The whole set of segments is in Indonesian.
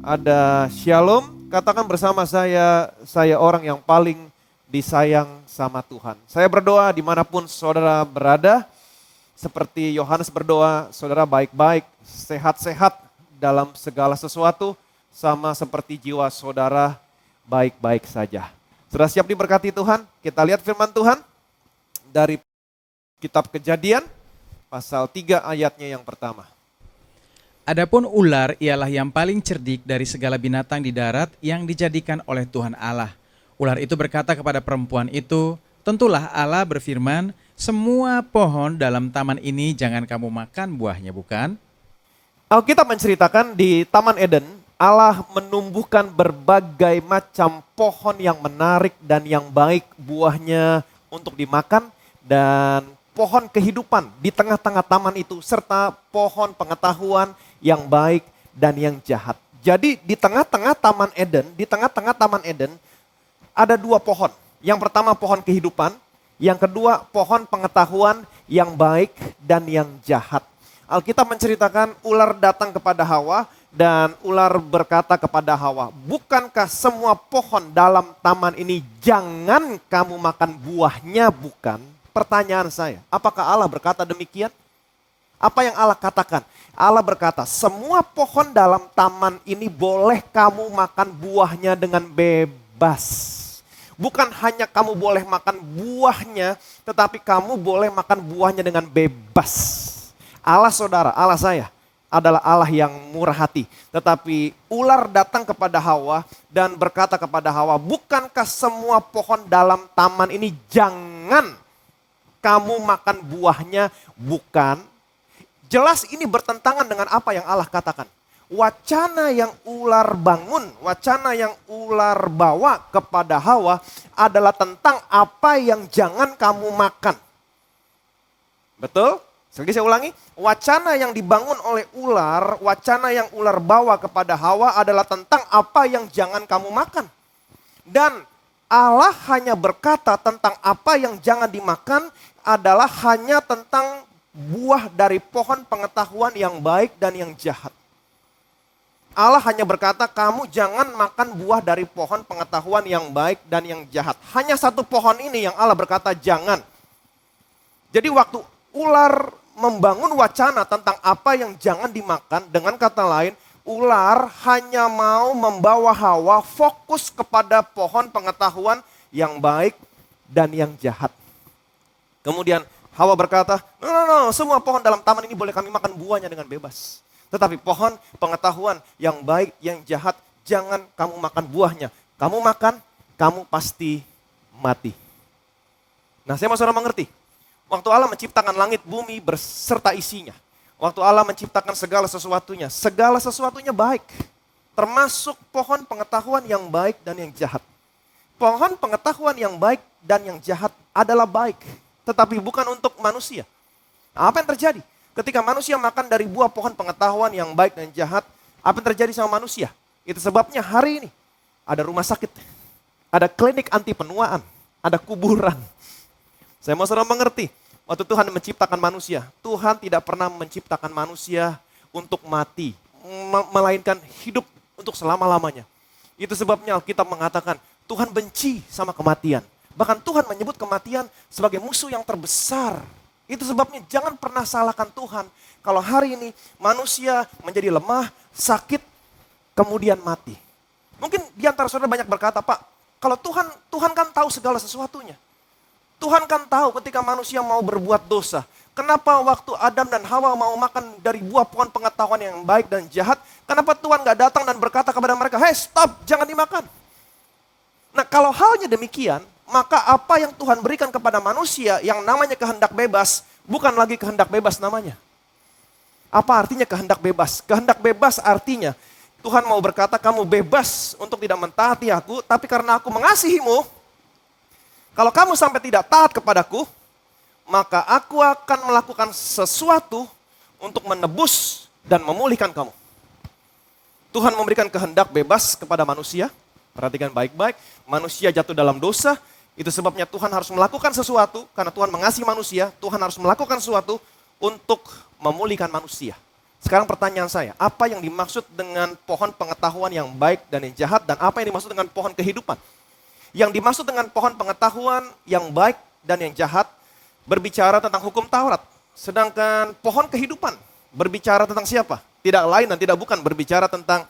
Ada shalom, katakan bersama saya orang yang paling disayang sama Tuhan. Saya berdoa dimanapun saudara berada, seperti Yohanes berdoa, saudara baik-baik, sehat-sehat dalam segala sesuatu, sama seperti jiwa saudara baik-baik saja. Sudah siap diberkati Tuhan? Kita lihat firman Tuhan dari kitab Kejadian, pasal 3 ayatnya yang pertama. Adapun ular ialah yang paling cerdik dari segala binatang di darat yang dijadikan oleh Tuhan Allah. Ular itu berkata kepada perempuan itu, "Tentulah Allah berfirman, semua pohon dalam taman ini jangan kamu makan buahnya, bukan?" Alkitab menceritakan di Taman Eden, Allah menumbuhkan berbagai macam pohon yang menarik dan yang baik buahnya untuk dimakan, dan pohon kehidupan di tengah-tengah taman itu, serta pohon pengetahuan yang baik dan yang jahat. Jadi di tengah-tengah Taman Eden ada dua pohon. Yang pertama pohon kehidupan, yang kedua pohon pengetahuan yang baik dan yang jahat. Alkitab menceritakan ular datang kepada Hawa dan ular berkata kepada Hawa, "Bukankah semua pohon dalam taman ini jangan kamu makan buahnya, bukan?" Pertanyaan saya, apakah Allah berkata demikian? Apa yang Allah katakan? Allah berkata, semua pohon dalam taman ini boleh kamu makan buahnya dengan bebas. Bukan hanya kamu boleh makan buahnya, tetapi kamu boleh makan buahnya dengan bebas. Allah saudara, Allah saya adalah Allah yang murah hati. Tetapi ular datang kepada Hawa dan berkata kepada Hawa, "Bukankah semua pohon dalam taman ini jangan kamu makan buahnya, bukan?" Jelas ini bertentangan dengan apa yang Allah katakan. Wacana yang ular bangun, wacana yang ular bawa kepada Hawa adalah tentang apa yang jangan kamu makan. Betul? Sekali saya ulangi, wacana yang dibangun oleh ular, wacana yang ular bawa kepada Hawa adalah tentang apa yang jangan kamu makan. Dan Allah hanya berkata tentang apa yang jangan dimakan adalah hanya tentang buah dari pohon pengetahuan yang baik dan yang jahat. Allah hanya berkata, kamu jangan makan buah dari pohon pengetahuan yang baik dan yang jahat. Hanya satu pohon ini yang Allah berkata jangan. Jadi waktu ular membangun wacana tentang apa yang jangan dimakan, dengan kata lain, ular hanya mau membawa Hawa fokus kepada pohon pengetahuan yang baik dan yang jahat. Kemudian Hawa berkata, no, semua pohon dalam taman ini boleh kami makan buahnya dengan bebas. Tetapi pohon pengetahuan yang baik, yang jahat, jangan kamu makan buahnya. Kamu makan, kamu pasti mati. Nah, saya mau saudara mengerti. Waktu Allah menciptakan langit, bumi berserta isinya. Waktu Allah menciptakan segala sesuatunya baik. Termasuk pohon pengetahuan yang baik dan yang jahat. Pohon pengetahuan yang baik dan yang jahat adalah baik. Tetapi bukan untuk manusia. Apa yang terjadi? Ketika manusia makan dari buah pohon pengetahuan yang baik dan jahat, apa yang terjadi sama manusia? Itu sebabnya hari ini ada rumah sakit, ada klinik anti penuaan, ada kuburan. Saya mau saudara mengerti, waktu Tuhan menciptakan manusia, Tuhan tidak pernah menciptakan manusia untuk mati, melainkan hidup untuk selama-lamanya. Itu sebabnya Alkitab mengatakan, Tuhan benci sama kematian. Bahkan Tuhan menyebut kematian sebagai musuh yang terbesar. Itu sebabnya jangan pernah salahkan Tuhan. Kalau hari ini manusia menjadi lemah, sakit, kemudian mati. Mungkin di antara saudara banyak berkata, "Pak, kalau Tuhan kan tahu segala sesuatunya. Tuhan kan tahu ketika manusia mau berbuat dosa. Kenapa waktu Adam dan Hawa mau makan dari buah pohon pengetahuan yang baik dan jahat, kenapa Tuhan gak datang dan berkata kepada mereka, "Hey, stop, jangan dimakan." Nah, kalau halnya demikian, maka apa yang Tuhan berikan kepada manusia yang namanya kehendak bebas, bukan lagi kehendak bebas namanya. Apa artinya kehendak bebas? Kehendak bebas artinya Tuhan mau berkata, kamu bebas untuk tidak mentaati aku, tapi karena aku mengasihimu, kalau kamu sampai tidak taat kepadaku, maka aku akan melakukan sesuatu untuk menebus dan memulihkan kamu. Tuhan memberikan kehendak bebas kepada manusia. Perhatikan baik-baik, manusia jatuh dalam dosa, itu sebabnya Tuhan harus melakukan sesuatu, karena Tuhan mengasihi manusia, Tuhan harus melakukan sesuatu untuk memulihkan manusia. Sekarang pertanyaan saya, apa yang dimaksud dengan pohon pengetahuan pengetahuan yang baik dan yang jahat, dan apa yang dimaksud dengan pohon kehidupan. Yang dimaksud dengan pohon pengetahuan yang baik dan yang jahat berbicara tentang hukum Taurat. Sedangkan pohon kehidupan berbicara tentang siapa? Tidak lain dan tidak bukan, berbicara tentang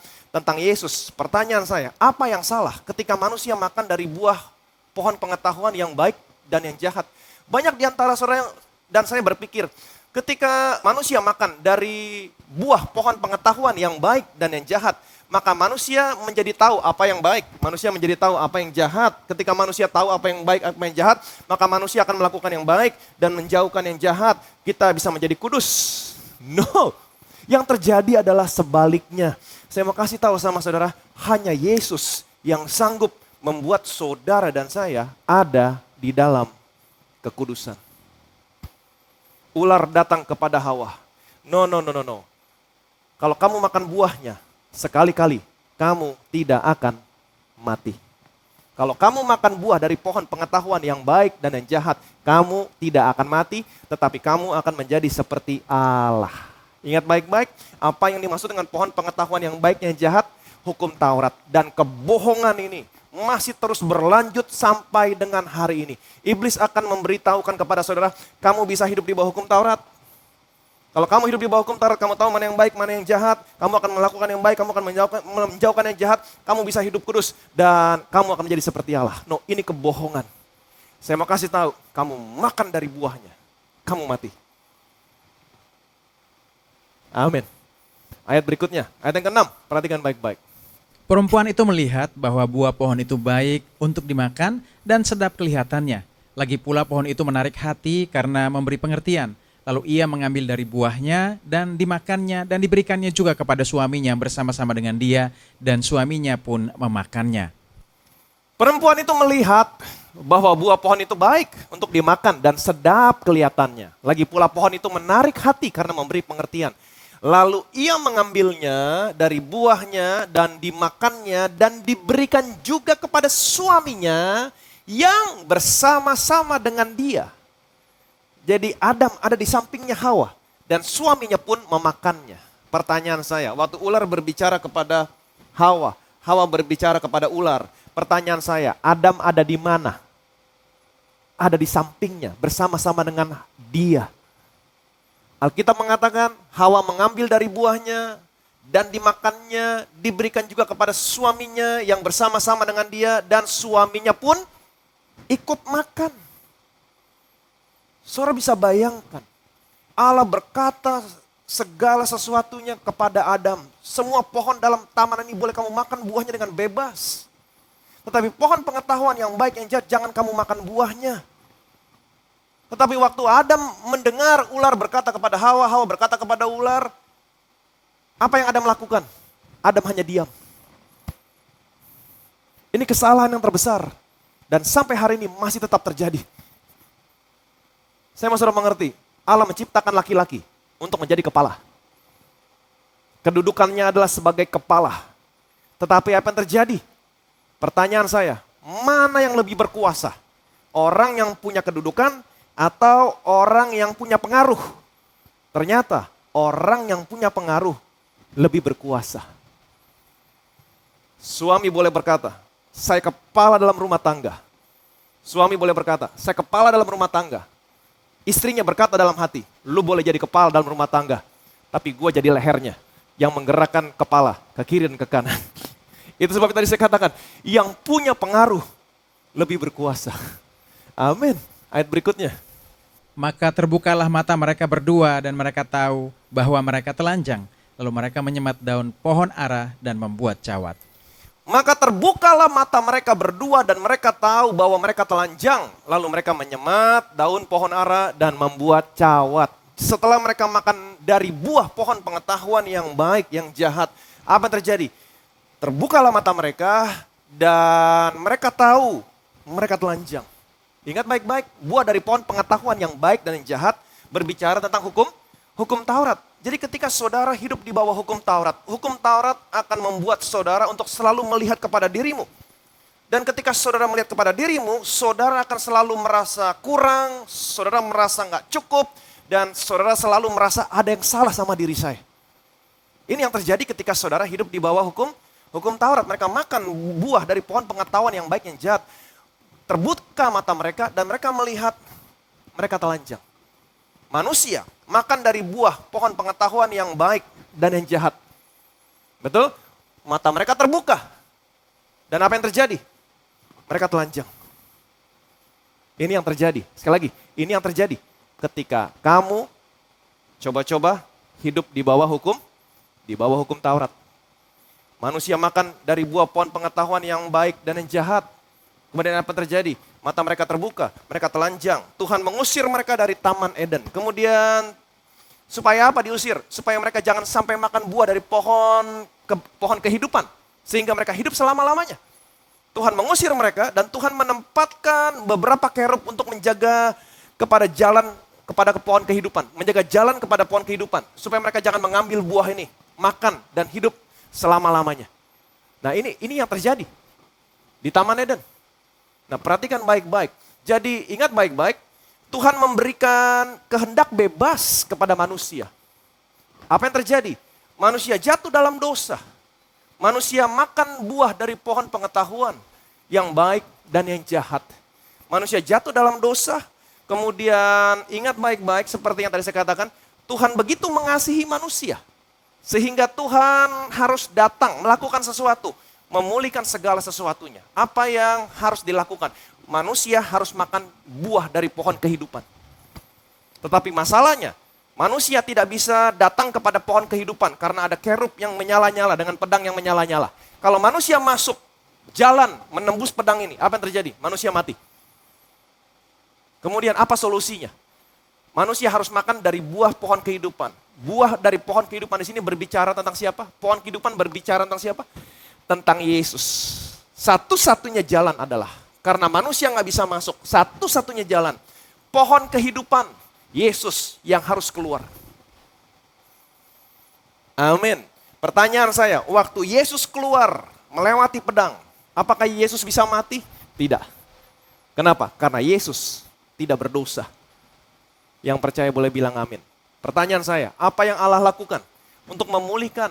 Yesus. Pertanyaan saya, apa yang salah ketika manusia makan dari buah pohon pengetahuan yang baik dan yang jahat? Banyak di antara saudara dan saya berpikir, ketika manusia makan dari buah pohon pengetahuan yang baik dan yang jahat, maka manusia menjadi tahu apa yang baik, manusia menjadi tahu apa yang jahat. Ketika manusia tahu apa yang baik, apa yang jahat, maka manusia akan melakukan yang baik dan menjauhkan yang jahat. Kita bisa menjadi kudus. No, yang terjadi adalah sebaliknya. Saya mau kasih tahu sama saudara, hanya Yesus yang sanggup membuat saudara dan saya ada di dalam kekudusan. Ular datang kepada Hawa. No. Kalau kamu makan buahnya, sekali-kali kamu tidak akan mati. Kalau kamu makan buah dari pohon pengetahuan yang baik dan yang jahat, kamu tidak akan mati, tetapi kamu akan menjadi seperti Allah. Ingat baik-baik, apa yang dimaksud dengan pohon pengetahuan yang baik dan yang jahat? Hukum Taurat. Dan kebohongan ini masih terus berlanjut sampai dengan hari ini. Iblis akan memberitahukan kepada saudara, kamu bisa hidup di bawah hukum Taurat. Kalau kamu hidup di bawah hukum Taurat, kamu tahu mana yang baik, mana yang jahat. Kamu akan melakukan yang baik, kamu akan menjauhkan yang jahat. Kamu bisa hidup kudus dan kamu akan menjadi seperti Allah. No, ini kebohongan. Saya mau kasih tahu, kamu makan dari buahnya, kamu mati. Amin. Ayat berikutnya, ayat yang ke-6, perhatikan baik-baik. Perempuan itu melihat bahwa buah pohon itu baik untuk dimakan dan sedap kelihatannya. Lagi pula pohon itu menarik hati karena memberi pengertian. Lalu ia mengambil dari buahnya dan dimakannya dan diberikannya juga kepada suaminya bersama-sama dengan dia, dan suaminya pun memakannya. Perempuan itu melihat bahwa buah pohon itu baik untuk dimakan dan sedap kelihatannya. Lagi pula pohon itu menarik hati karena memberi pengertian. Lalu ia mengambilnya dari buahnya dan dimakannya dan diberikan juga kepada suaminya yang bersama-sama dengan dia. Jadi Adam ada di sampingnya Hawa dan suaminya pun memakannya. Pertanyaan saya, waktu ular berbicara kepada Hawa, Hawa berbicara kepada ular. Pertanyaan saya, Adam ada di mana? Ada di sampingnya bersama-sama dengan dia. Alkitab mengatakan Hawa mengambil dari buahnya dan dimakannya, diberikan juga kepada suaminya yang bersama-sama dengan dia, dan suaminya pun ikut makan. Saudara bisa bayangkan, Allah berkata segala sesuatunya kepada Adam. Semua pohon dalam taman ini boleh kamu makan buahnya dengan bebas. Tetapi pohon pengetahuan yang baik yang jahat, jangan kamu makan buahnya. Tetapi waktu Adam mendengar ular berkata kepada Hawa, Hawa berkata kepada ular, apa yang Adam lakukan? Adam hanya diam. Ini kesalahan yang terbesar. Dan sampai hari ini masih tetap terjadi. Saya mau saudara mengerti, Allah menciptakan laki-laki untuk menjadi kepala. Kedudukannya adalah sebagai kepala. Tetapi apa yang terjadi? Pertanyaan saya, mana yang lebih berkuasa? Orang yang punya kedudukan atau orang yang punya pengaruh? Ternyata orang yang punya pengaruh lebih berkuasa. Suami boleh berkata, saya kepala dalam rumah tangga. Suami boleh berkata, saya kepala dalam rumah tangga. Istrinya berkata dalam hati, lu boleh jadi kepala dalam rumah tangga, tapi gue jadi lehernya yang menggerakkan kepala ke kiri dan ke kanan. Itu sebab tadi saya katakan, yang punya pengaruh lebih berkuasa. Amin. Ayat berikutnya. Maka terbukalah mata mereka berdua dan mereka tahu bahwa mereka telanjang. Lalu mereka menyemat daun pohon ara dan membuat cawat. Maka terbukalah mata mereka berdua dan mereka tahu bahwa mereka telanjang. Lalu mereka menyemat daun pohon ara dan membuat cawat. Setelah mereka makan dari buah pohon pengetahuan yang baik, yang jahat, apa yang terjadi? Terbukalah mata mereka dan mereka tahu mereka telanjang. Ingat baik-baik, buah dari pohon pengetahuan yang baik dan yang jahat berbicara tentang hukum Taurat. Jadi ketika saudara hidup di bawah hukum Taurat akan membuat saudara untuk selalu melihat kepada dirimu. Dan ketika saudara melihat kepada dirimu, saudara akan selalu merasa kurang, saudara merasa nggak cukup, dan saudara selalu merasa ada yang salah sama diri saya. Ini yang terjadi ketika saudara hidup di bawah hukum hukum Taurat. Mereka makan buah dari pohon pengetahuan yang baik yang jahat. Terbuka mata mereka dan mereka melihat, mereka telanjang. Manusia makan dari buah pohon pengetahuan yang baik dan yang jahat. Betul? Mata mereka terbuka. Dan apa yang terjadi? Mereka telanjang. Ini yang terjadi. Sekali lagi, ini yang terjadi ketika kamu coba-coba hidup di bawah hukum Taurat. Manusia makan dari buah pohon pengetahuan yang baik dan yang jahat. Kemudian apa terjadi? Mata mereka terbuka, mereka telanjang. Tuhan mengusir mereka dari Taman Eden. Kemudian supaya apa diusir? Supaya mereka jangan sampai makan buah dari pohon kehidupan. Sehingga mereka hidup selama-lamanya. Tuhan mengusir mereka dan Tuhan menempatkan beberapa kerub untuk menjaga kepada pohon kehidupan. Menjaga jalan kepada pohon kehidupan. Supaya mereka jangan mengambil buah ini. Makan dan hidup selama-lamanya. Nah ini yang terjadi di Taman Eden. Nah perhatikan baik-baik. Jadi ingat baik-baik. Tuhan memberikan kehendak bebas kepada manusia. Apa yang terjadi? Manusia jatuh dalam dosa. Manusia makan buah dari pohon pengetahuan yang baik dan yang jahat. Manusia jatuh dalam dosa, kemudian ingat baik-baik seperti yang tadi saya katakan, Tuhan begitu mengasihi manusia. Sehingga Tuhan harus datang melakukan sesuatu, memulihkan segala sesuatunya. Apa yang harus dilakukan? Manusia harus makan buah dari pohon kehidupan. Tetapi masalahnya, manusia tidak bisa datang kepada pohon kehidupan karena ada kerub yang menyala-nyala dengan pedang yang menyala-nyala. Kalau manusia masuk jalan menembus pedang ini, apa yang terjadi? Manusia mati. Kemudian apa solusinya? Manusia harus makan dari buah pohon kehidupan. Buah dari pohon kehidupan di sini berbicara tentang siapa? Pohon kehidupan berbicara tentang siapa? Tentang Yesus. Satu-satunya jalan adalah, karena manusia nggak bisa masuk, satu-satunya jalan, pohon kehidupan, Yesus yang harus keluar. Amin. Pertanyaan saya, waktu Yesus keluar melewati pedang, apakah Yesus bisa mati? Tidak. Kenapa? Karena Yesus tidak berdosa. Yang percaya boleh bilang amin. Pertanyaan saya, apa yang Allah lakukan untuk memulihkan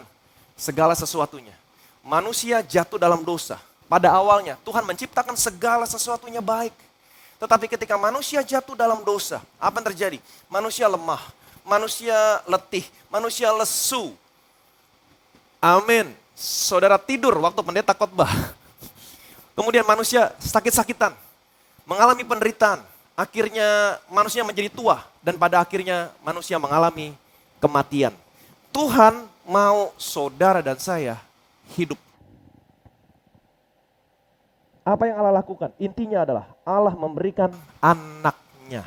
segala sesuatunya? Manusia jatuh dalam dosa. Pada awalnya Tuhan menciptakan segala sesuatunya baik. Tetapi ketika manusia jatuh dalam dosa, apa yang terjadi? Manusia lemah, manusia letih, manusia lesu. Amin. Saudara tidur waktu pendeta khotbah. Kemudian manusia sakit-sakitan, mengalami penderitaan. Akhirnya manusia menjadi tua dan pada akhirnya manusia mengalami kematian. Tuhan mau saudara dan saya hidup. Apa yang Allah lakukan? Intinya adalah Allah memberikan anaknya.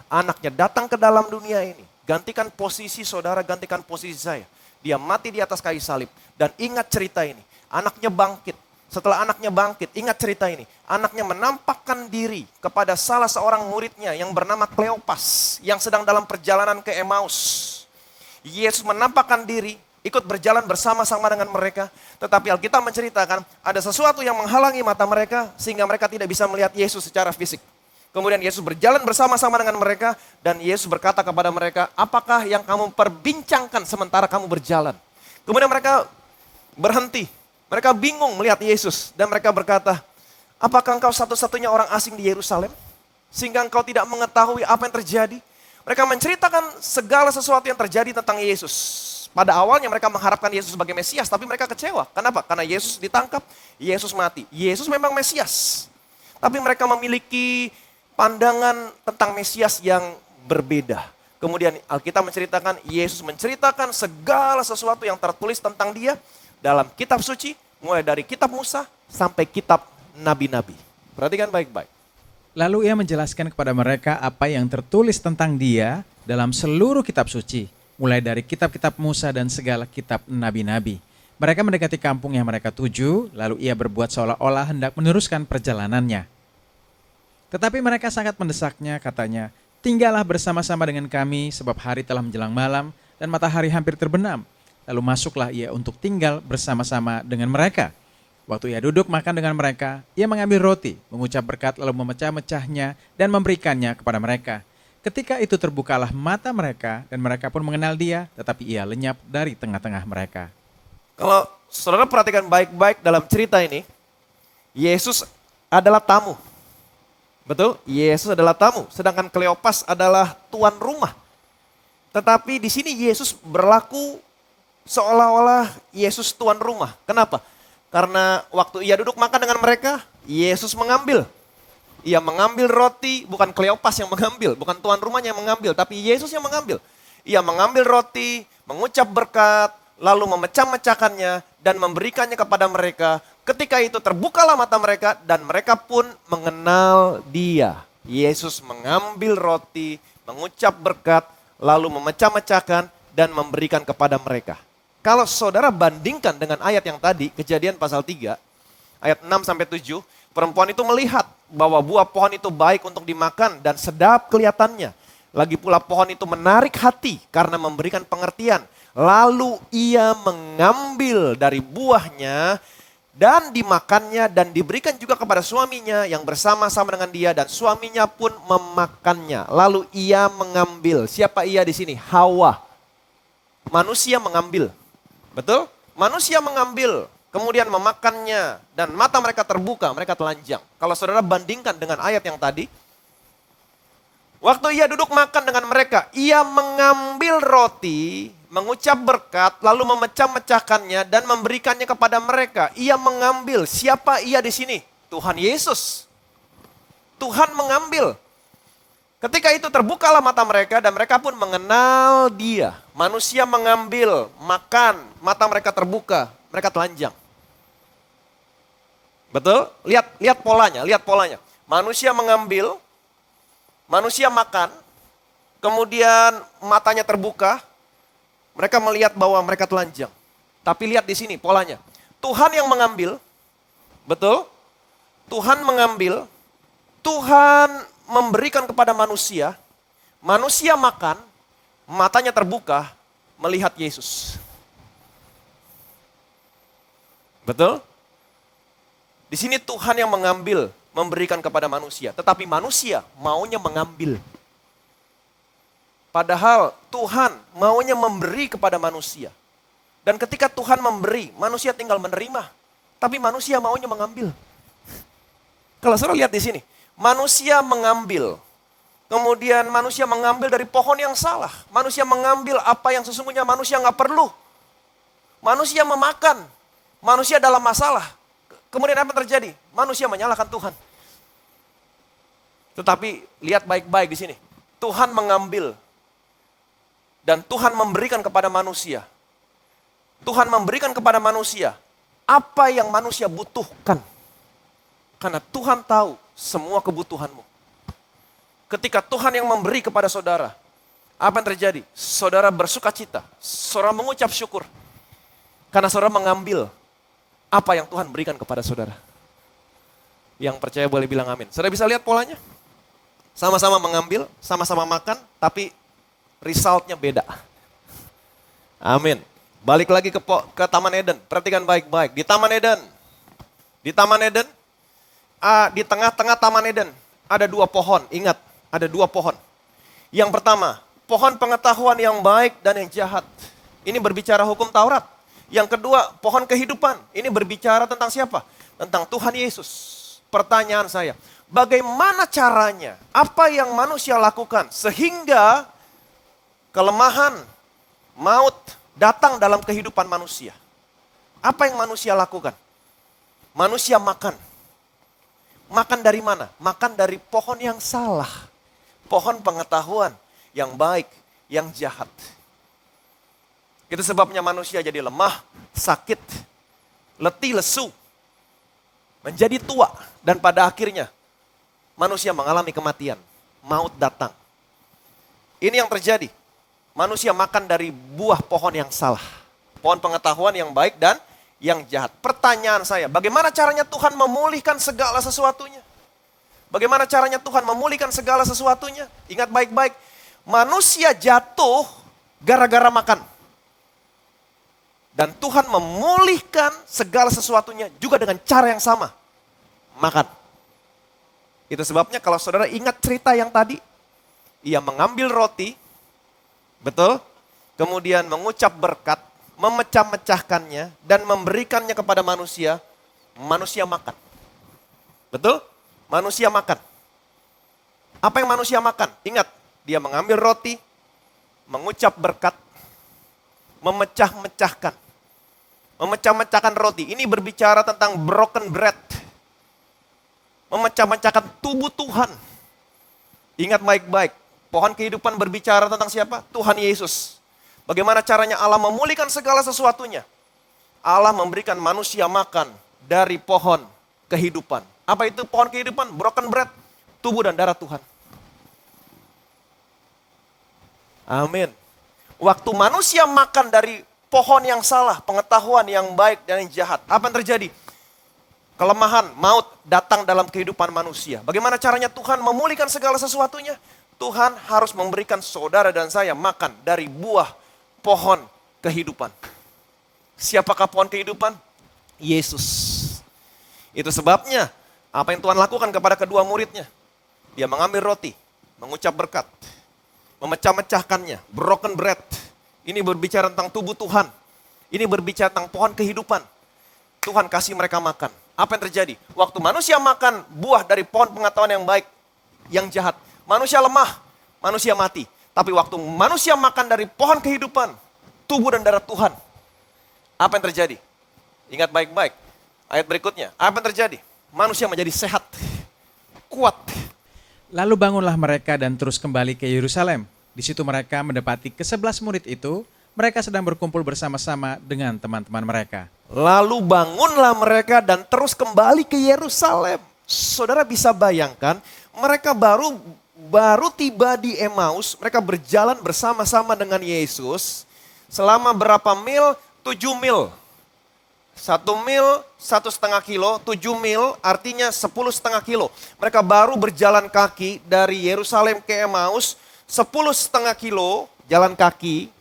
Anaknya datang ke dalam dunia ini. Gantikan posisi saudara, gantikan posisi saya. Dia mati di atas kayu salib. Dan ingat cerita ini. Anaknya bangkit. Setelah anaknya bangkit, ingat cerita ini. Anaknya menampakkan diri kepada salah seorang muridnya yang bernama Kleopas. Yang sedang dalam perjalanan ke Emmaus. Yesus menampakkan diri. Ikut berjalan bersama-sama dengan mereka. Tetapi Alkitab menceritakan ada sesuatu yang menghalangi mata mereka sehingga mereka tidak bisa melihat Yesus secara fisik. Kemudian Yesus berjalan bersama-sama dengan mereka dan Yesus berkata kepada mereka, apakah yang kamu perbincangkan sementara kamu berjalan? Kemudian mereka berhenti. Mereka bingung melihat Yesus dan mereka berkata, apakah engkau satu-satunya orang asing di Yerusalem? Sehingga engkau tidak mengetahui apa yang terjadi? Mereka menceritakan segala sesuatu yang terjadi tentang Yesus. Pada awalnya mereka mengharapkan Yesus sebagai Mesias, tapi mereka kecewa. Kenapa? Karena Yesus ditangkap, Yesus mati. Yesus memang Mesias. Tapi mereka memiliki pandangan tentang Mesias yang berbeda. Kemudian Alkitab menceritakan, Yesus menceritakan segala sesuatu yang tertulis tentang dia dalam kitab suci, mulai dari kitab Musa sampai kitab nabi-nabi. Perhatikan baik-baik. Lalu ia menjelaskan kepada mereka apa yang tertulis tentang dia dalam seluruh kitab suci, mulai dari kitab-kitab Musa dan segala kitab nabi-nabi. Mereka mendekati kampung yang mereka tuju, lalu ia berbuat seolah-olah hendak meneruskan perjalanannya. Tetapi mereka sangat mendesaknya, katanya, tinggallah bersama-sama dengan kami sebab hari telah menjelang malam dan matahari hampir terbenam. Lalu masuklah ia untuk tinggal bersama-sama dengan mereka. Waktu ia duduk makan dengan mereka, ia mengambil roti, mengucap berkat lalu memecah-mecahnya dan memberikannya kepada mereka. Ketika itu terbukalah mata mereka dan mereka pun mengenal dia, tetapi ia lenyap dari tengah-tengah mereka. Kalau saudara perhatikan baik-baik dalam cerita ini, Yesus adalah tamu. Betul? Yesus adalah tamu, sedangkan Kleopas adalah tuan rumah. Tetapi di sini Yesus berlaku seolah-olah Yesus tuan rumah. Kenapa? Karena waktu ia duduk makan dengan mereka, Yesus mengambil. Ia mengambil roti, bukan Kleopas yang mengambil, bukan tuan rumahnya yang mengambil, tapi Yesus yang mengambil. Ia mengambil roti, mengucap berkat, lalu memecah-mecahkannya dan memberikannya kepada mereka. Ketika itu terbukalah mata mereka dan mereka pun mengenal Dia. Yesus mengambil roti, mengucap berkat, lalu memecah-mecahkan dan memberikan kepada mereka. Kalau saudara bandingkan dengan ayat yang tadi, Kejadian pasal 3, ayat 6-7, perempuan itu melihat bahwa buah pohon itu baik untuk dimakan dan sedap kelihatannya. Lagi pula pohon itu menarik hati karena memberikan pengertian. Lalu ia mengambil dari buahnya dan dimakannya dan diberikan juga kepada suaminya yang bersama-sama dengan dia dan suaminya pun memakannya. Lalu ia mengambil. Siapa ia di sini? Hawa. Manusia mengambil. Betul? Manusia mengambil, kemudian memakannya dan mata mereka terbuka, mereka telanjang. Kalau saudara bandingkan dengan ayat yang tadi, waktu ia duduk makan dengan mereka, ia mengambil roti, mengucap berkat, lalu memecah-mecahkannya dan memberikannya kepada mereka. Ia mengambil. Siapa ia di sini? Tuhan Yesus. Tuhan mengambil. Ketika itu terbukalah mata mereka dan mereka pun mengenal Dia. Manusia mengambil, makan, mata mereka terbuka, mereka telanjang. Betul? Lihat polanya. Manusia mengambil, manusia makan, kemudian matanya terbuka, mereka melihat bahwa mereka telanjang. Tapi lihat di sini polanya. Tuhan yang mengambil, betul? Tuhan mengambil, Tuhan memberikan kepada manusia, manusia makan, matanya terbuka, melihat Yesus. Betul? Di sini Tuhan yang mengambil, memberikan kepada manusia. Tetapi manusia maunya mengambil. Padahal Tuhan maunya memberi kepada manusia. Dan ketika Tuhan memberi, manusia tinggal menerima. Tapi manusia maunya mengambil. Kalau saudara lihat di sini, manusia mengambil. Kemudian manusia mengambil dari pohon yang salah. Manusia mengambil apa yang sesungguhnya manusia nggak perlu. Manusia memakan. Manusia dalam masalah. Kemudian apa yang terjadi? Manusia menyalahkan Tuhan. Tetapi lihat baik-baik di sini. Tuhan mengambil. Dan Tuhan memberikan kepada manusia. Tuhan memberikan kepada manusia apa yang manusia butuhkan. Karena Tuhan tahu semua kebutuhanmu. Ketika Tuhan yang memberi kepada saudara, apa yang terjadi? Saudara bersuka cita, saudara mengucap syukur. Karena saudara mengambil apa yang Tuhan berikan kepada saudara. Yang percaya boleh bilang amin. Saudara bisa lihat polanya? Sama-sama mengambil, sama-sama makan, tapi resultnya beda. Amin. Balik lagi ke Taman Eden. Perhatikan baik-baik. Di Taman Eden, di tengah-tengah Taman Eden ada dua pohon. Ingat, ada dua pohon. Yang pertama, pohon pengetahuan yang baik dan yang jahat. Ini berbicara hukum Taurat. Yang kedua, pohon kehidupan. Ini berbicara tentang siapa? Tentang Tuhan Yesus. Pertanyaan saya, bagaimana caranya? Apa yang manusia lakukan sehingga kelemahan, maut datang dalam kehidupan manusia? Apa yang manusia lakukan? Manusia makan. Makan dari mana? Makan dari pohon yang salah. Pohon pengetahuan yang baik, yang jahat. Itu sebabnya manusia jadi lemah, sakit, letih, lesu, menjadi tua. Dan pada akhirnya manusia mengalami kematian, maut datang. Ini yang terjadi. Manusia makan dari buah pohon yang salah. Pohon pengetahuan yang baik dan yang jahat. Pertanyaan saya, bagaimana caranya Tuhan memulihkan segala sesuatunya? Bagaimana caranya Tuhan memulihkan segala sesuatunya? Ingat baik-baik, manusia jatuh gara-gara makan. Dan Tuhan memulihkan segala sesuatunya juga dengan cara yang sama. Makan. Itu sebabnya kalau saudara ingat cerita yang tadi, ia mengambil roti, betul? Kemudian mengucap berkat, memecah-mecahkannya, dan memberikannya kepada manusia, manusia makan. Betul? Manusia makan. Apa yang manusia makan? Ingat, dia mengambil roti, mengucap berkat, memecah-mecahkan. Memecah-mecahkan roti. Ini berbicara tentang broken bread. Memecah-mecahkan tubuh Tuhan. Ingat baik-baik, pohon kehidupan berbicara tentang siapa? Tuhan Yesus. Bagaimana caranya Allah memulihkan segala sesuatunya? Allah memberikan manusia makan dari pohon kehidupan. Apa itu pohon kehidupan? Broken bread, tubuh dan darah Tuhan. Amin. Waktu manusia makan dari pohon yang salah, pengetahuan yang baik dan yang jahat, apa yang terjadi? Kelemahan, maut datang dalam kehidupan manusia. Bagaimana caranya Tuhan memulihkan segala sesuatunya? Tuhan harus memberikan saudara dan saya makan dari buah pohon kehidupan. Siapakah pohon kehidupan? Yesus. Itu sebabnya apa yang Tuhan lakukan kepada kedua muridnya. Dia mengambil roti, mengucap berkat, memecah-mecahkannya, broken bread. Ini berbicara tentang tubuh Tuhan. Ini berbicara tentang pohon kehidupan. Tuhan kasih mereka makan. Apa yang terjadi? Waktu manusia makan buah dari pohon pengetahuan yang baik, yang jahat, manusia lemah, manusia mati. Tapi waktu manusia makan dari pohon kehidupan, tubuh dan darah Tuhan, apa yang terjadi? Ingat baik-baik. Ayat berikutnya, apa yang terjadi? Manusia menjadi sehat, kuat. Lalu bangunlah mereka dan terus kembali ke Yerusalem. Di situ mereka mendapati ke-11 murid itu, mereka sedang berkumpul bersama-sama dengan teman-teman mereka. Lalu bangunlah mereka dan terus kembali ke Yerusalem. Saudara bisa bayangkan, mereka baru tiba di Emmaus, mereka berjalan bersama-sama dengan Yesus selama berapa mil? 7 mil. 1 mil 1,5 kilo, 7 mil artinya 10,5 kilo. Mereka baru berjalan kaki dari Yerusalem ke Emmaus, 10,5 kilo jalan kaki.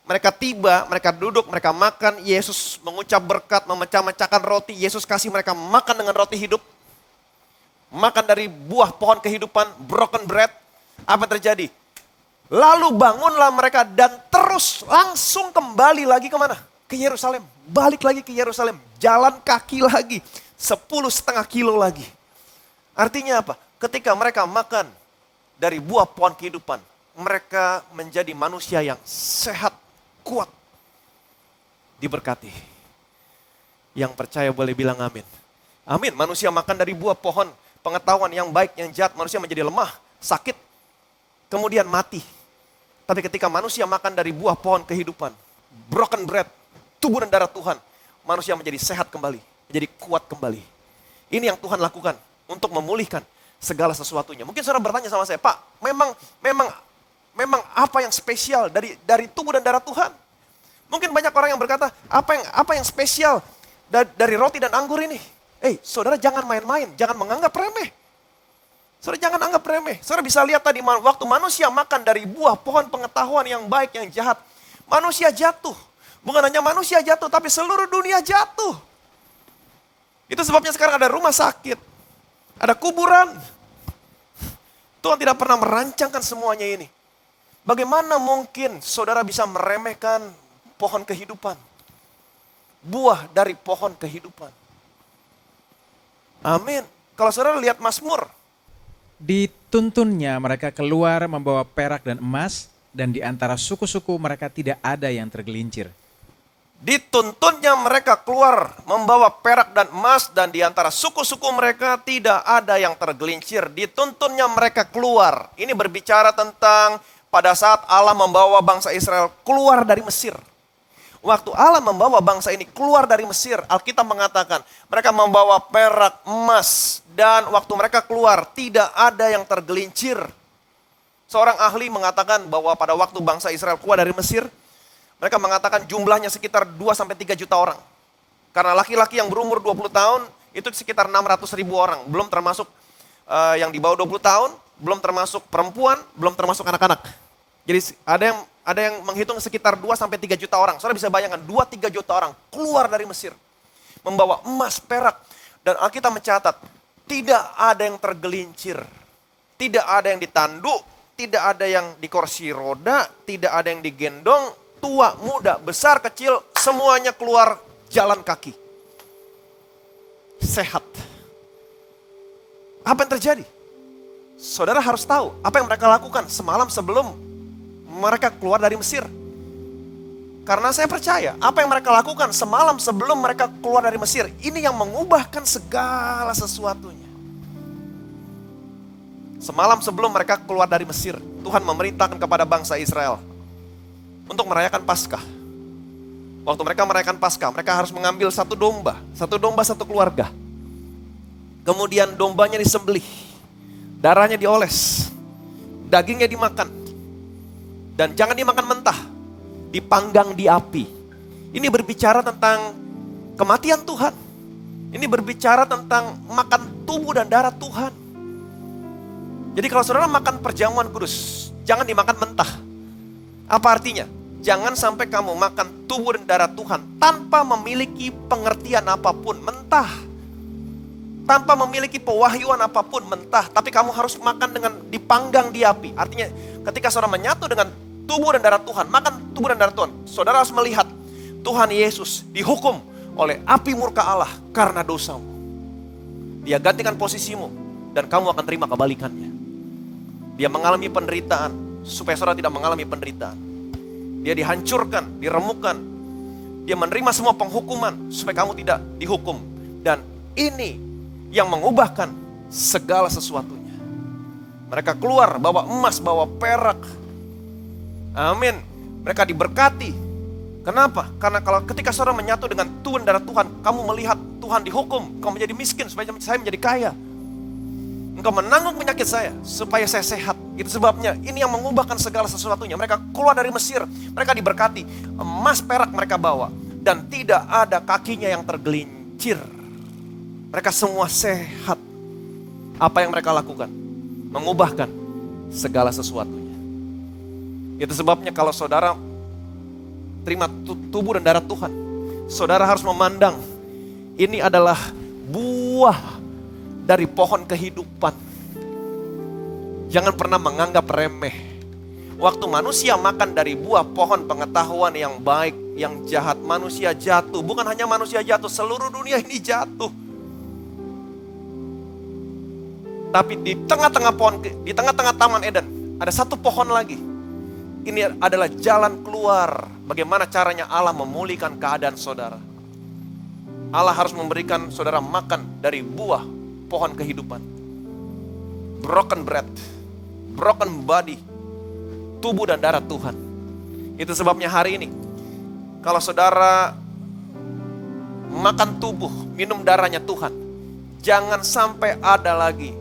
Mereka tiba, mereka duduk, mereka makan. Yesus mengucap berkat, memecah-mecahkan roti. Yesus kasih mereka makan dengan roti hidup. Makan dari buah pohon kehidupan, broken bread. Apa yang terjadi? Lalu bangunlah mereka dan terus langsung kembali lagi kemana? Ke Yerusalem. Balik lagi ke Yerusalem. Jalan kaki lagi. 10,5 kilo lagi. Artinya apa? Ketika mereka makan dari buah pohon kehidupan, mereka menjadi manusia yang sehat, kuat, diberkati. Yang percaya boleh bilang amin. Amin. Manusia makan dari buah pohon pengetahuan yang baik, yang jahat, manusia menjadi lemah, sakit, kemudian mati. Tapi ketika manusia makan dari buah pohon kehidupan, broken bread, tubuh dan darah Tuhan, manusia menjadi sehat kembali, menjadi kuat kembali. Ini yang Tuhan lakukan untuk memulihkan segala sesuatunya. Mungkin saudara bertanya sama saya, Pak, memang apa yang spesial dari tubuh dan darah Tuhan? Mungkin banyak orang yang berkata, apa yang spesial dari roti dan anggur ini? Saudara jangan main-main, jangan menganggap remeh. Saudara jangan anggap remeh. Saudara bisa lihat tadi waktu manusia makan dari buah pohon pengetahuan yang baik, yang jahat, manusia jatuh. Bukan hanya manusia jatuh, tapi seluruh dunia jatuh. Itu sebabnya sekarang ada rumah sakit, ada kuburan. Tuhan tidak pernah merancangkan semuanya ini. Bagaimana mungkin saudara bisa meremehkan pohon kehidupan? Buah dari pohon kehidupan. Amin. Kalau saudara lihat Mazmur. Dituntunnya mereka keluar membawa perak dan emas, dan di antara suku-suku mereka tidak ada yang tergelincir. Dituntunnya mereka keluar membawa perak dan emas, dan di antara suku-suku mereka tidak ada yang tergelincir. Dituntunnya mereka keluar. Ini berbicara tentang pada saat Allah membawa bangsa Israel keluar dari Mesir. Waktu Allah membawa bangsa ini keluar dari Mesir, Alkitab mengatakan mereka membawa perak, emas, dan waktu mereka keluar tidak ada yang tergelincir. Seorang ahli mengatakan bahwa pada waktu bangsa Israel keluar dari Mesir, mereka mengatakan jumlahnya sekitar 2-3 juta orang. Karena laki-laki yang berumur 20 tahun itu sekitar 600.000 orang, belum termasuk yang di bawah 20 tahun, belum termasuk perempuan, belum termasuk anak-anak. Jadi ada yang menghitung sekitar 2-3 juta orang. Saudara bisa bayangkan 2-3 juta orang keluar dari Mesir. Membawa emas, perak. Dan Alkitab mencatat tidak ada yang tergelincir. Tidak ada yang ditanduk. Tidak ada yang di kursi roda. Tidak ada yang digendong. tua, muda, besar, kecil, semuanya keluar jalan kaki. Sehat. Apa yang terjadi? Saudara harus tahu apa yang mereka lakukan semalam sebelum mereka keluar dari Mesir. Karena saya percaya apa yang mereka lakukan semalam sebelum mereka keluar dari Mesir, ini yang mengubahkan segala sesuatunya. Semalam sebelum mereka keluar dari Mesir, Tuhan memerintahkan kepada bangsa Israel untuk merayakan Paskah. Waktu mereka merayakan Paskah, mereka harus mengambil satu domba satu keluarga. Kemudian dombanya disembelih, darahnya dioles, dagingnya dimakan. Dan jangan dimakan mentah, dipanggang di api. Ini berbicara tentang kematian Tuhan. Ini berbicara tentang makan tubuh dan darah Tuhan. Jadi kalau saudara makan perjamuan kudus, jangan dimakan mentah. Apa artinya? Jangan sampai kamu makan tubuh dan darah Tuhan tanpa memiliki pengertian apapun, mentah. Tanpa memiliki pewahyuan apapun, mentah. Tapi kamu harus makan dengan dipanggang di api. Artinya ketika saudara menyatu dengan tubuh dan darah Tuhan, makan tubuh dan darah Tuhan, saudara harus melihat Tuhan Yesus dihukum oleh api murka Allah karena dosamu. Dia gantikan posisimu dan kamu akan terima kebalikannya. Dia mengalami penderitaan supaya saudara tidak mengalami penderitaan. Dia dihancurkan, diremukkan. Dia menerima semua penghukuman supaya kamu tidak dihukum. Dan ini yang mengubahkan segala sesuatunya. Mereka keluar bawa emas, bawa perak. Amin. Mereka diberkati. Kenapa? Karena kalau ketika saudara menyatu dengan tubuh dan darah Tuhan, kamu melihat Tuhan dihukum, kamu menjadi miskin supaya saya menjadi kaya. Engkau menanggung penyakit saya supaya saya sehat. Itu sebabnya ini yang mengubahkan segala sesuatunya. Mereka keluar dari Mesir, mereka diberkati. Emas perak mereka bawa dan tidak ada kakinya yang tergelincir. Mereka semua sehat. Apa yang mereka lakukan? Mengubahkan segala sesuatunya. Itu sebabnya kalau saudara terima tubuh dan darah Tuhan, saudara harus memandang ini adalah buah dari pohon kehidupan. Jangan pernah menganggap remeh. Waktu manusia makan dari buah pohon pengetahuan yang baik, yang jahat, manusia jatuh. Bukan hanya manusia jatuh, seluruh dunia ini jatuh. Tapi di tengah-tengah Taman Eden ada satu pohon lagi. Ini adalah jalan keluar. Bagaimana caranya Allah memulihkan keadaan saudara. Allah harus memberikan saudara makan dari buah pohon kehidupan. Broken bread, broken body, tubuh dan darah Tuhan. Itu sebabnya hari ini, kalau saudara makan tubuh, minum darahnya Tuhan, jangan sampai ada lagi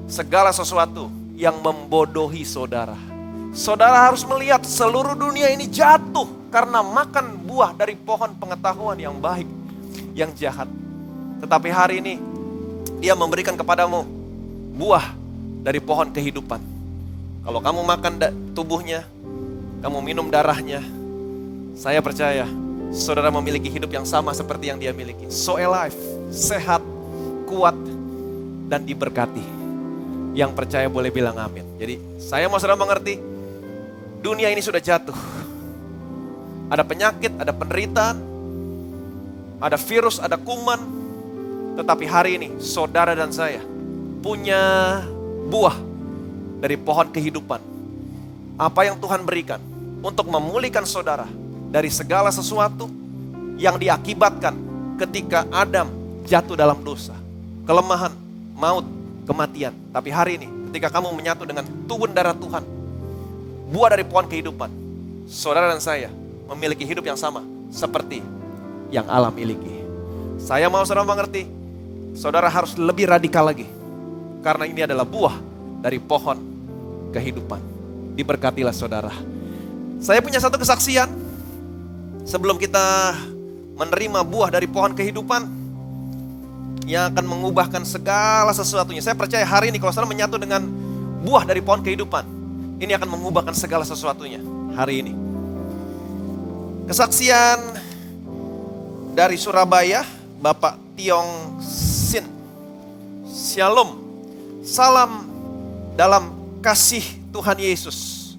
segala sesuatu yang membodohi saudara. Saudara harus melihat seluruh dunia ini jatuh karena makan buah dari pohon pengetahuan yang baik, yang jahat. Tetapi hari ini Dia memberikan kepadamu buah dari pohon kehidupan. Kalau kamu makan tubuhnya, kamu minum darahnya, saya percaya saudara memiliki hidup yang sama seperti yang Dia miliki. So alive, sehat, kuat, dan diberkati. Yang percaya boleh bilang amin. Jadi saya mau saudara mengerti, dunia ini sudah jatuh. Ada penyakit, ada penderitaan, ada virus, ada kuman. Tetapi hari ini saudara dan saya punya buah dari pohon kehidupan. Apa yang Tuhan berikan untuk memulihkan saudara dari segala sesuatu yang diakibatkan ketika Adam jatuh dalam dosa, kelemahan, maut, kematian. Tapi hari ini ketika kamu menyatu dengan tubuh dan darah Tuhan, buah dari pohon kehidupan, saudara dan saya memiliki hidup yang sama seperti yang Allah miliki. Saya mau saudara mengerti, saudara harus lebih radikal lagi. Karena ini adalah buah dari pohon kehidupan. Diberkatilah saudara. Saya punya satu kesaksian. Sebelum kita menerima buah dari pohon kehidupan yang akan mengubahkan segala sesuatunya. Saya percaya hari ini kalau saudara menyatu dengan buah dari pohon kehidupan, ini akan mengubahkan segala sesuatunya hari ini. Kesaksian dari Surabaya, Bapak Tiong Sin. Shalom. Salam dalam kasih Tuhan Yesus.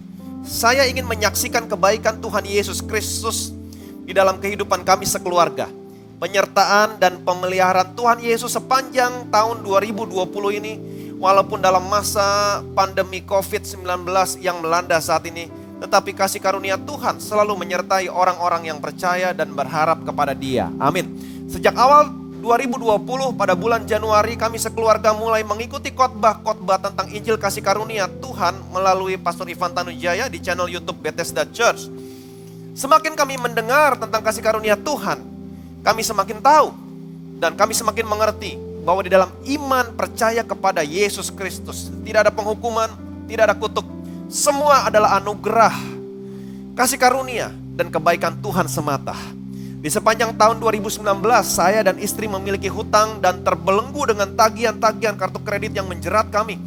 Saya ingin menyaksikan kebaikan Tuhan Yesus Kristus di dalam kehidupan kami sekeluarga. Penyertaan dan pemeliharaan Tuhan Yesus sepanjang tahun 2020 ini, walaupun dalam masa pandemi COVID-19 yang melanda saat ini, tetapi kasih karunia Tuhan selalu menyertai orang-orang yang percaya dan berharap kepada Dia. Amin. Sejak awal 2020 pada bulan Januari, kami sekeluarga mulai mengikuti khotbah-khotbah tentang Injil kasih karunia Tuhan melalui Pastor Ivan Tanujaya di channel YouTube Bethesda Church. Semakin kami mendengar tentang kasih karunia Tuhan, kami semakin tahu dan kami semakin mengerti bahwa di dalam iman percaya kepada Yesus Kristus tidak ada penghukuman, tidak ada kutuk. Semua adalah anugerah, kasih karunia dan kebaikan Tuhan semata. Di sepanjang tahun 2019, saya dan istri memiliki hutang dan terbelenggu dengan tagihan-tagihan kartu kredit yang menjerat kami.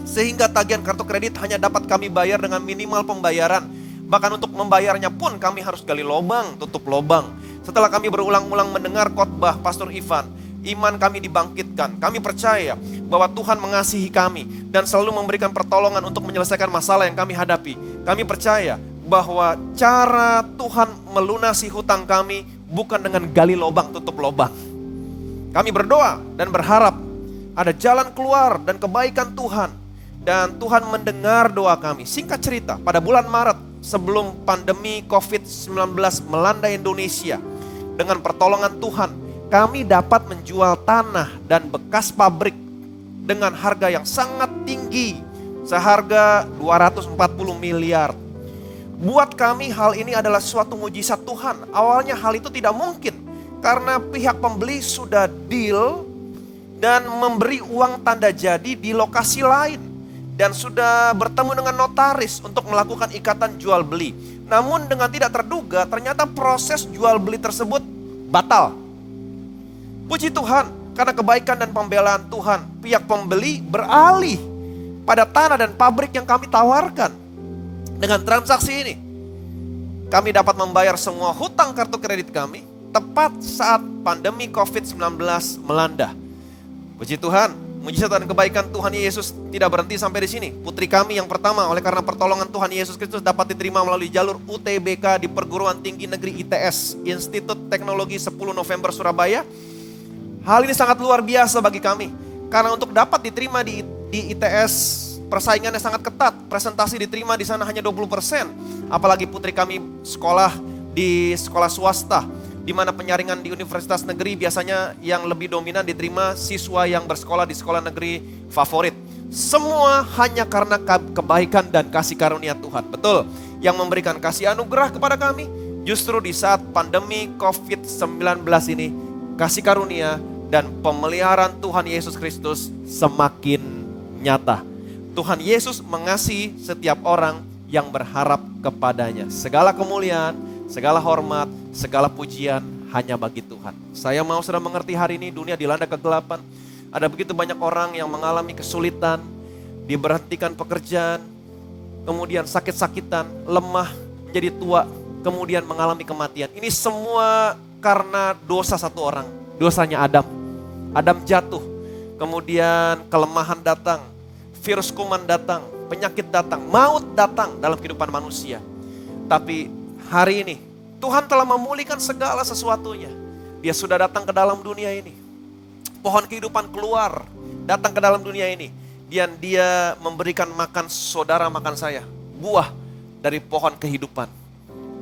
Sehingga tagihan kartu kredit hanya dapat kami bayar dengan minimal pembayaran. Bahkan untuk membayarnya pun kami harus gali lubang, tutup lubang. Setelah kami berulang-ulang mendengar khotbah Pastor Ivan, iman kami dibangkitkan. Kami percaya bahwa Tuhan mengasihi kami dan selalu memberikan pertolongan untuk menyelesaikan masalah yang kami hadapi. Kami percaya bahwa cara Tuhan melunasi hutang kami bukan dengan gali lubang, tutup lubang. Kami berdoa dan berharap ada jalan keluar dan kebaikan Tuhan. Dan Tuhan mendengar doa kami. Singkat cerita, pada bulan Maret sebelum pandemi COVID-19 melanda Indonesia, dengan pertolongan Tuhan, kami dapat menjual tanah dan bekas pabrik dengan harga yang sangat tinggi, seharga 240 miliar. Buat kami hal ini adalah suatu mujizat Tuhan. Awalnya hal itu tidak mungkin karena pihak pembeli sudah deal dan memberi uang tanda jadi di lokasi lain dan sudah bertemu dengan notaris untuk melakukan ikatan jual beli. Namun dengan tidak terduga ternyata proses jual beli tersebut batal. Puji Tuhan, karena kebaikan dan pembelaan Tuhan, pihak pembeli beralih pada tanah dan pabrik yang kami tawarkan. Dengan transaksi ini, kami dapat membayar semua hutang kartu kredit kami tepat saat pandemi COVID-19 melanda. Puji Tuhan, mujizat dan kebaikan Tuhan Yesus tidak berhenti sampai di sini. Putri kami yang pertama, oleh karena pertolongan Tuhan Yesus Kristus, dapat diterima melalui jalur UTBK di Perguruan Tinggi Negeri ITS, Institut Teknologi 10 November Surabaya. Hal ini sangat luar biasa bagi kami, karena untuk dapat diterima di ITS, persaingannya sangat ketat. Presentasi diterima di sana hanya 20%. Apalagi putri kami sekolah di sekolah swasta, di mana penyaringan di universitas negeri biasanya yang lebih dominan diterima siswa yang bersekolah di sekolah negeri favorit. Semua hanya karena kebaikan dan kasih karunia Tuhan. Betul, yang memberikan kasih anugerah kepada kami justru di saat pandemi COVID-19 ini, kasih karunia dan pemeliharaan Tuhan Yesus Kristus semakin nyata. Tuhan Yesus mengasihi setiap orang yang berharap kepadanya. Segala kemuliaan, segala hormat, segala pujian hanya bagi Tuhan. Saya mau sudah mengerti hari ini dunia dilanda kegelapan. Ada begitu banyak orang yang mengalami kesulitan, diberhentikan pekerjaan, kemudian sakit-sakitan, lemah, menjadi tua, kemudian mengalami kematian. Ini semua karena dosa satu orang, dosanya Adam. Adam jatuh, kemudian kelemahan datang. Virus kuman datang, penyakit datang, maut datang dalam kehidupan manusia. Tapi hari ini Tuhan telah memulihkan segala sesuatunya. Dia sudah datang ke dalam dunia ini. Pohon kehidupan keluar, datang ke dalam dunia ini. Dan dia memberikan makan saudara makan saya, buah dari pohon kehidupan.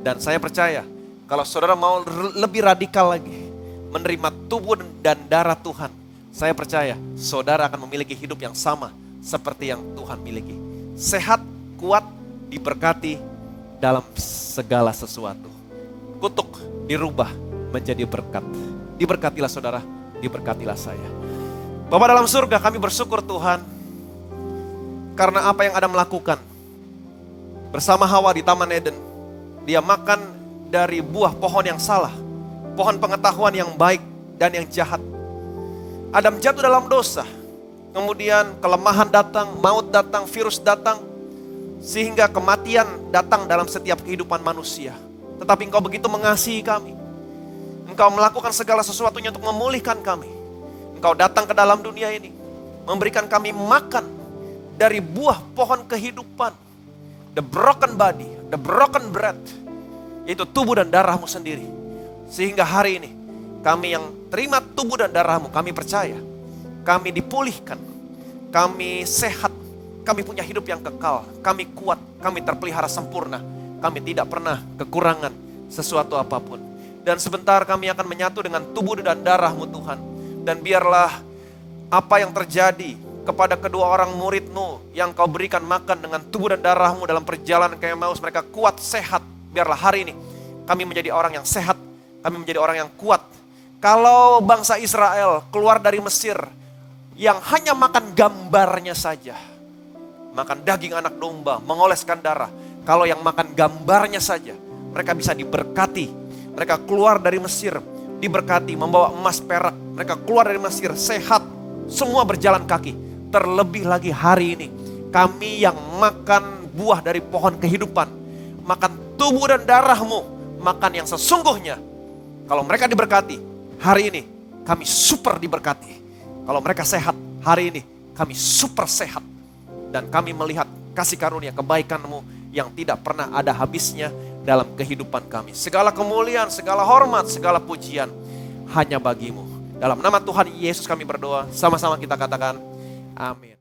Dan saya percaya kalau saudara mau lebih radikal lagi, menerima tubuh dan darah Tuhan, saya percaya saudara akan memiliki hidup yang sama seperti yang Tuhan miliki. Sehat, kuat, diberkati dalam segala sesuatu. Kutuk dirubah menjadi berkat. Diberkatilah saudara, diberkatilah saya. Bapa dalam surga, kami bersyukur Tuhan karena apa yang Adam melakukan bersama Hawa di Taman Eden. Dia makan dari buah pohon yang salah, pohon pengetahuan yang baik dan yang jahat. Adam jatuh dalam dosa. Kemudian kelemahan datang, maut datang, virus datang, sehingga kematian datang dalam setiap kehidupan manusia. Tetapi Engkau begitu mengasihi kami. Engkau melakukan segala sesuatunya untuk memulihkan kami. Engkau datang ke dalam dunia ini, memberikan kami makan dari buah pohon kehidupan. the broken body, the broken bread, yaitu tubuh dan darahmu sendiri. Sehingga hari ini kami yang terima tubuh dan darahmu, kami percaya, kami dipulihkan, kami sehat, kami punya hidup yang kekal, kami kuat, kami terpelihara sempurna, kami tidak pernah kekurangan sesuatu apapun. Dan sebentar kami akan menyatu dengan tubuh dan darahmu Tuhan. Dan biarlah apa yang terjadi kepada kedua orang murid-Mu yang Kau berikan makan dengan tubuh dan darah-Mu dalam perjalanan ke Emmaus, mereka kuat, sehat. Biarlah hari ini kami menjadi orang yang sehat, kami menjadi orang yang kuat. Kalau bangsa Israel keluar dari Mesir yang hanya makan gambarnya saja, makan daging anak domba, mengoleskan darah. Kalau yang makan gambarnya saja, mereka bisa diberkati. Mereka keluar dari Mesir diberkati, membawa emas perak. Mereka keluar dari Mesir sehat, semua berjalan kaki. Terlebih lagi hari ini, kami yang makan buah dari pohon kehidupan, makan tubuh dan darah-Mu, makan yang sesungguhnya. Kalau mereka diberkati, hari ini kami super diberkati. Kalau mereka sehat, hari ini kami super sehat. Dan kami melihat kasih karunia kebaikan-Mu yang tidak pernah ada habisnya dalam kehidupan kami. Segala kemuliaan, segala hormat, segala pujian hanya bagi-Mu. Dalam nama Tuhan Yesus kami berdoa, sama-sama kita katakan amin.